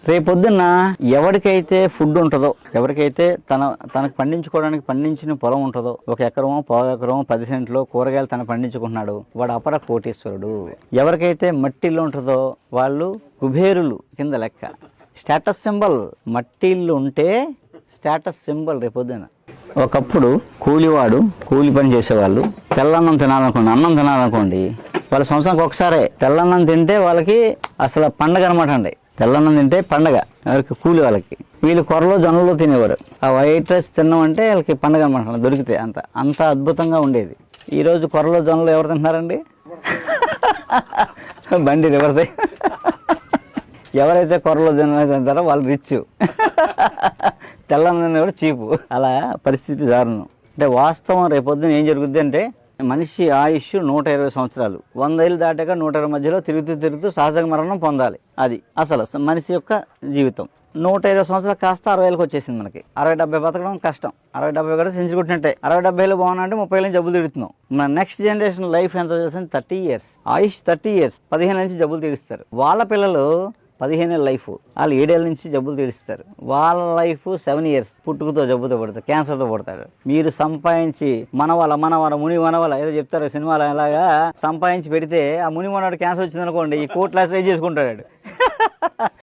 రేపొద్దున్న ఎవరికైతే ఫుడ్ ఉంటుందో, ఎవరికైతే తనకు పండించుకోవడానికి పండించిన పొలం ఉంటుందో, 1 ఎకరమో 1/2 ఎకరమో 10 సెంట్లో కూరగాయలు తను పండించుకుంటున్నాడు, వాడు అపర కోటీశ్వరుడు. ఎవరికైతే మట్టిల్లు ఉంటుందో వాళ్ళు కుబేరులు కింద లెక్క. స్టేటస్ సింబల్, మట్టిల్లు ఉంటే స్టేటస్ సింబల్ రేపొద్దున. ఒకప్పుడు కూలివాడు కూలి పని చేసేవాళ్ళు తెల్లన్నం తినాలనుకోండి, అన్నం తినాలనుకోండి, వాళ్ళ సంవత్సరానికి ఒకసారే తెల్లన్నం తింటే వాళ్ళకి అసలు పండగ అనమాట అండి. తెల్లన్నం తింటే పండగ ఎవరికి? కూలి వాళ్ళకి. వీళ్ళు కొరలో జొన్నలో తినేవారు. ఆ వైట్ రైస్ తిన్నామంటే వాళ్ళకి పండగ అనమాట, దొరికితే. అంత అద్భుతంగా ఉండేది. ఈరోజు కొరలో జొన్నలు ఎవరు తింటున్నారండి? బండి రివర్స్. ఎవరైతే కొరలో జొన్నలు తింటారో వాళ్ళు రిచ్, తెల్లన్నం కూడా చీపు. అలా పరిస్థితి దారుణం. అంటే వాస్తవం రేపొద్దున ఏం జరుగుద్ది అంటే, మనిషి ఆయుష్ 120 సంవత్సరాలు. 100 ఏళ్ళు దాటాక 120 మధ్యలో తిరుగుతూ సహజ మరణం పొందాలి. అది అసలు మనిషి యొక్క జీవితం. 120 సంవత్సరాలు కాస్త 60 ఏళ్ళకి వచ్చేసింది మనకి. 60-70 బతకడం కష్టం. 60-70 కూడా సెంచరీ కొట్టినట్టే. 60-70 బాగున్నాయంటే 30 ఏళ్ళ నుంచి జబ్బులు తీరుతున్నాం. మన నెక్స్ట్ జనరేషన్ లైఫ్ ఎంత చేస్తుంది? 30 ఇయర్స్ ఆయుష్. 30 ఇయర్స్ 15 నుంచి జబ్బులు తీరుస్తారు. వాళ్ళ పిల్లలు 15 ఏళ్ళ లైఫ్, వాళ్ళు 7 ఏళ్ళ నుంచి జబ్బులు తీరుస్తారు. వాళ్ళ లైఫ్ 7 ఇయర్స్ పుట్టుకతో జబ్బుతో పడతారు, క్యాన్సర్తో పడతాడు. మీరు సంపాదించి ముని మనవల ఏదో చెప్తారు సినిమాలో, అలాగా సంపాదించి పెడితే ఆ ముని మనవాడు క్యాన్సర్ వచ్చింది అనుకోండి, ఈ కోట్ల సైజ్ చేసుకుంటాడు.